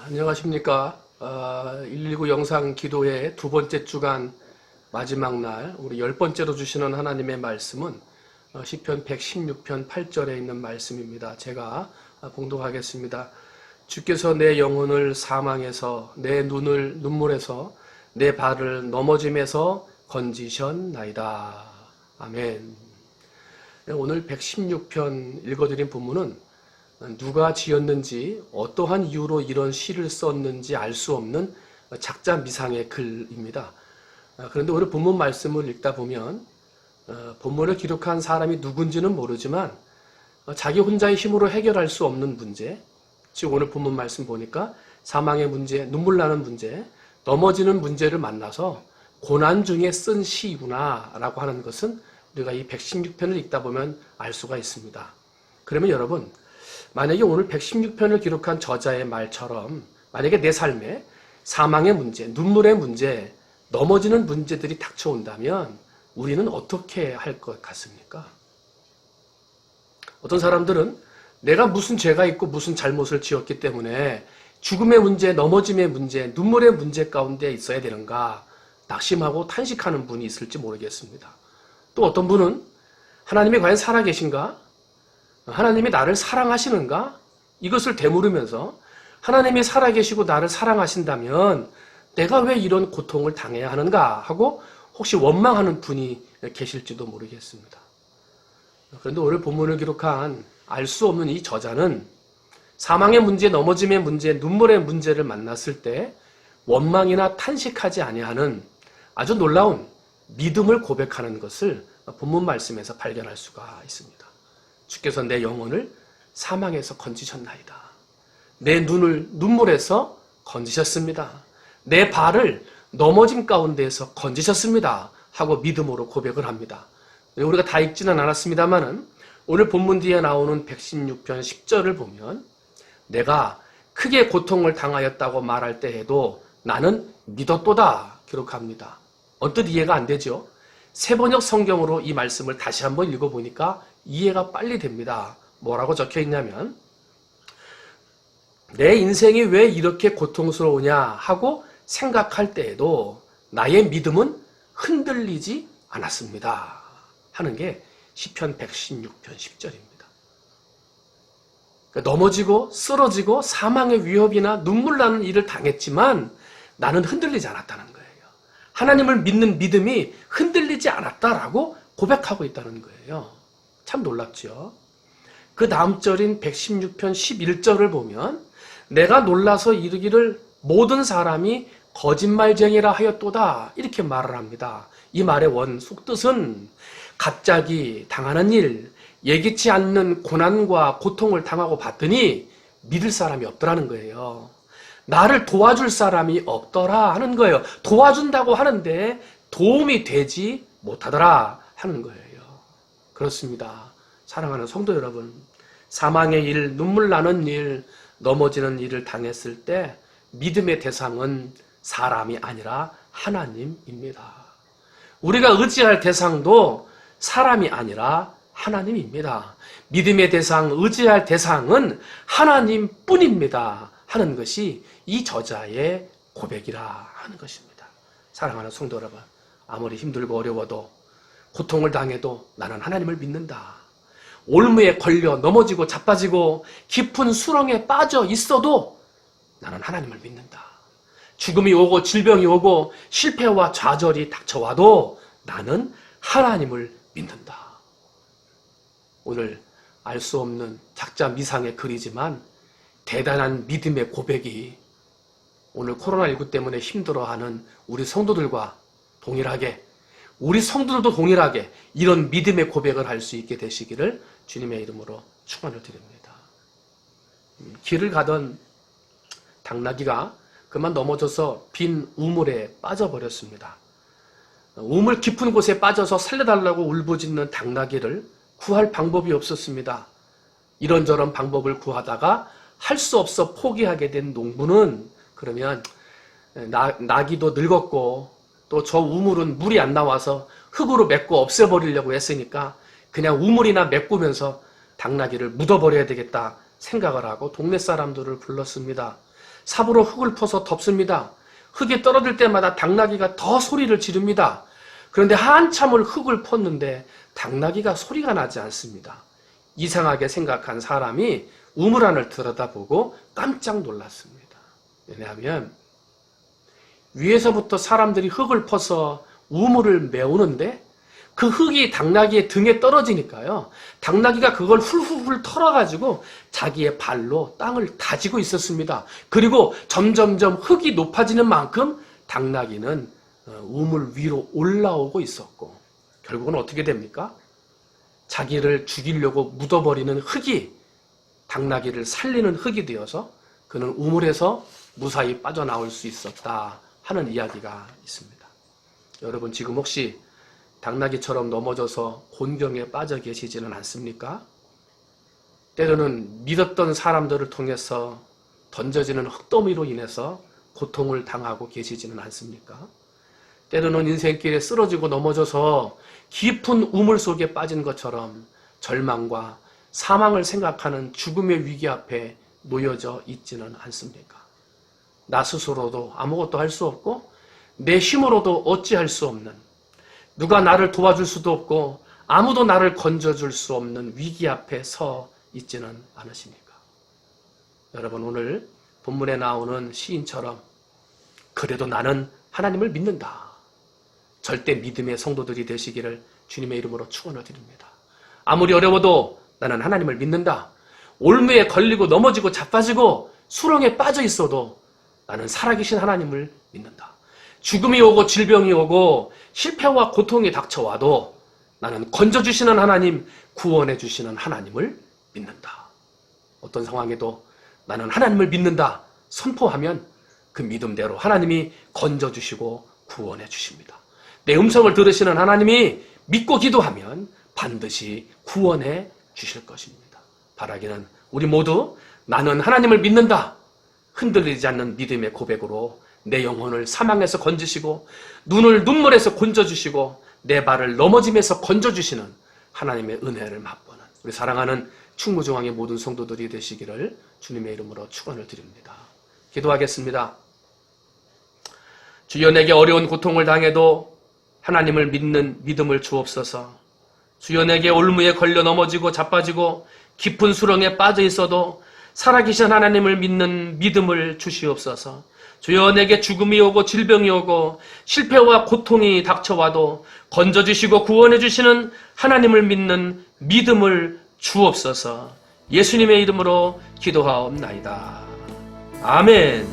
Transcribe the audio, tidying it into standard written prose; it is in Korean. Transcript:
안녕하십니까. 119 영상 기도회 두 번째 주간 마지막 날 우리 10번째로 주시는 하나님의 말씀은 시편 116편 8절에 있는 말씀입니다. 제가 봉독하겠습니다. 주께서 내 영혼을 사망에서 내 눈을 눈물에서 내 발을 넘어짐에서 건지셨나이다. 아멘. 오늘 116편 읽어드린 본문은 누가 지었는지 어떠한 이유로 이런 시를 썼는지 알 수 없는 작자 미상의 글입니다. 그런데 오늘 본문 말씀을 읽다 보면 본문을 기록한 사람이 누군지는 모르지만 자기 혼자의 힘으로 해결할 수 없는 문제, 즉 오늘 본문 말씀 보니까 사망의 문제, 눈물 나는 문제, 넘어지는 문제를 만나서 고난 중에 쓴 시구나 라고 하는 것은 우리가 이 116편을 읽다 보면 알 수가 있습니다. 그러면 여러분, 만약에 오늘 116편을 기록한 저자의 말처럼 만약에 내 삶에 사망의 문제, 눈물의 문제, 넘어지는 문제들이 닥쳐온다면 우리는 어떻게 할 것 같습니까? 어떤 사람들은 내가 무슨 죄가 있고 무슨 잘못을 지었기 때문에 죽음의 문제, 넘어짐의 문제, 눈물의 문제 가운데 있어야 되는가 낙심하고 탄식하는 분이 있을지 모르겠습니다. 또 어떤 분은 하나님이 과연 살아계신가? 하나님이 나를 사랑하시는가? 이것을 되물으면서 하나님이 살아계시고 나를 사랑하신다면 내가 왜 이런 고통을 당해야 하는가 하고 혹시 원망하는 분이 계실지도 모르겠습니다. 그런데 오늘 본문을 기록한 알 수 없는 이 저자는 사망의 문제, 넘어짐의 문제, 눈물의 문제를 만났을 때 원망이나 탄식하지 아니하는 아주 놀라운 믿음을 고백하는 것을 본문 말씀에서 발견할 수가 있습니다. 주께서 내 영혼을 사망에서 건지셨나이다. 내 눈을 눈물에서 건지셨습니다. 내 발을 넘어짐 가운데에서 건지셨습니다. 하고 믿음으로 고백을 합니다. 우리가 다 읽지는 않았습니다만은 오늘 본문 뒤에 나오는 116편 10절을 보면 내가 크게 고통을 당하였다고 말할 때에도 나는 믿었도다 기록합니다. 언뜻 이해가 안 되죠? 새번역 성경으로 이 말씀을 다시 한번 읽어보니까 이해가 빨리 됩니다. 뭐라고 적혀 있냐면 내 인생이 왜 이렇게 고통스러우냐 하고 생각할 때에도 나의 믿음은 흔들리지 않았습니다. 하는 게 시편 116편 10절입니다. 그러니까 넘어지고 쓰러지고 사망의 위협이나 눈물 나는 일을 당했지만 나는 흔들리지 않았다는 거예요. 하나님을 믿는 믿음이 흔들리지 않았다라고 고백하고 있다는 거예요. 참 놀랍죠. 그 다음 절인 116편 11절을 보면 내가 놀라서 이르기를 모든 사람이 거짓말쟁이라 하였도다 이렇게 말을 합니다. 이 말의 원 속뜻은 갑자기 당하는 일, 예기치 않는 고난과 고통을 당하고 봤더니 믿을 사람이 없더라는 거예요. 나를 도와줄 사람이 없더라 하는 거예요. 도와준다고 하는데 도움이 되지 못하더라 하는 거예요. 그렇습니다. 사랑하는 성도 여러분, 사망의 일, 눈물 나는 일, 넘어지는 일을 당했을 때 믿음의 대상은 사람이 아니라 하나님입니다. 우리가 의지할 대상도 사람이 아니라 하나님입니다. 믿음의 대상, 의지할 대상은 하나님뿐입니다. 하는 것이 이 저자의 고백이라 하는 것입니다. 사랑하는 성도 여러분, 아무리 힘들고 어려워도 고통을 당해도 나는 하나님을 믿는다. 올무에 걸려 넘어지고 자빠지고 깊은 수렁에 빠져 있어도 나는 하나님을 믿는다. 죽음이 오고 질병이 오고 실패와 좌절이 닥쳐와도 나는 하나님을 믿는다. 오늘 알 수 없는 작자 미상의 글이지만 대단한 믿음의 고백이 오늘 코로나19 때문에 힘들어하는 우리 성도들과 동일하게 우리 성도들도 동일하게 이런 믿음의 고백을 할 수 있게 되시기를 주님의 이름으로 축원을 드립니다. 길을 가던 당나귀가 그만 넘어져서 빈 우물에 빠져버렸습니다. 우물 깊은 곳에 빠져서 살려달라고 울부짖는 당나귀를 구할 방법이 없었습니다. 이런저런 방법을 구하다가 할 수 없어 포기하게 된 농부는 그러면 나귀도 늙었고 또 저 우물은 물이 안 나와서 흙으로 메꿔 없애버리려고 했으니까 그냥 우물이나 메꾸면서 당나귀를 묻어버려야 되겠다 생각을 하고 동네 사람들을 불렀습니다. 삽으로 흙을 퍼서 덮습니다. 흙이 떨어질 때마다 당나귀가 더 소리를 지릅니다. 그런데 한참을 흙을 펐는데 당나귀가 소리가 나지 않습니다. 이상하게 생각한 사람이 우물 안을 들여다보고 깜짝 놀랐습니다. 왜냐하면 위에서부터 사람들이 흙을 퍼서 우물을 메우는데 그 흙이 당나귀의 등에 떨어지니까요. 당나귀가 그걸 훌훌훌 털어가지고 자기의 발로 땅을 다지고 있었습니다. 그리고 점점점 흙이 높아지는 만큼 당나귀는 우물 위로 올라오고 있었고 결국은 어떻게 됩니까? 자기를 죽이려고 묻어버리는 흙이 당나귀를 살리는 흙이 되어서 그는 우물에서 무사히 빠져나올 수 있었다 하는 이야기가 있습니다. 여러분 지금 혹시 당나귀처럼 넘어져서 곤경에 빠져 계시지는 않습니까? 때로는 믿었던 사람들을 통해서 던져지는 흙더미로 인해서 고통을 당하고 계시지는 않습니까? 때로는 인생길에 쓰러지고 넘어져서 깊은 우물 속에 빠진 것처럼 절망과 사망을 생각하는 죽음의 위기 앞에 놓여져 있지는 않습니까? 나 스스로도 아무것도 할 수 없고 내 힘으로도 어찌할 수 없는 누가 나를 도와줄 수도 없고 아무도 나를 건져줄 수 없는 위기 앞에 서 있지는 않으십니까? 여러분 오늘 본문에 나오는 시인처럼 그래도 나는 하나님을 믿는다. 절대 믿음의 성도들이 되시기를 주님의 이름으로 축원을 드립니다. 아무리 어려워도 나는 하나님을 믿는다. 올무에 걸리고 넘어지고 자빠지고 수렁에 빠져 있어도 나는 살아계신 하나님을 믿는다. 죽음이 오고 질병이 오고 실패와 고통이 닥쳐와도 나는 건져주시는 하나님, 구원해 주시는 하나님을 믿는다. 어떤 상황에도 나는 하나님을 믿는다 선포하면 그 믿음대로 하나님이 건져주시고 구원해 주십니다. 내 음성을 들으시는 하나님이 믿고 기도하면 반드시 구원해 주실 것입니다. 바라기는 우리 모두 나는 하나님을 믿는다. 흔들리지 않는 믿음의 고백으로 내 영혼을 사망에서 건지시고 눈을 눈물에서 건져주시고 내 발을 넘어짐에서 건져주시는 하나님의 은혜를 맛보는 우리 사랑하는 충무중앙의 모든 성도들이 되시기를 주님의 이름으로 축원을 드립니다. 기도하겠습니다. 주여 내게 어려운 고통을 당해도 하나님을 믿는 믿음을 주옵소서. 주여 내게 올무에 걸려 넘어지고 자빠지고 깊은 수렁에 빠져 있어도 살아계신 하나님을 믿는 믿음을 주시옵소서. 주여 내게 죽음이 오고 질병이 오고 실패와 고통이 닥쳐와도 건져주시고 구원해 주시는 하나님을 믿는 믿음을 주옵소서. 예수님의 이름으로 기도하옵나이다. 아멘.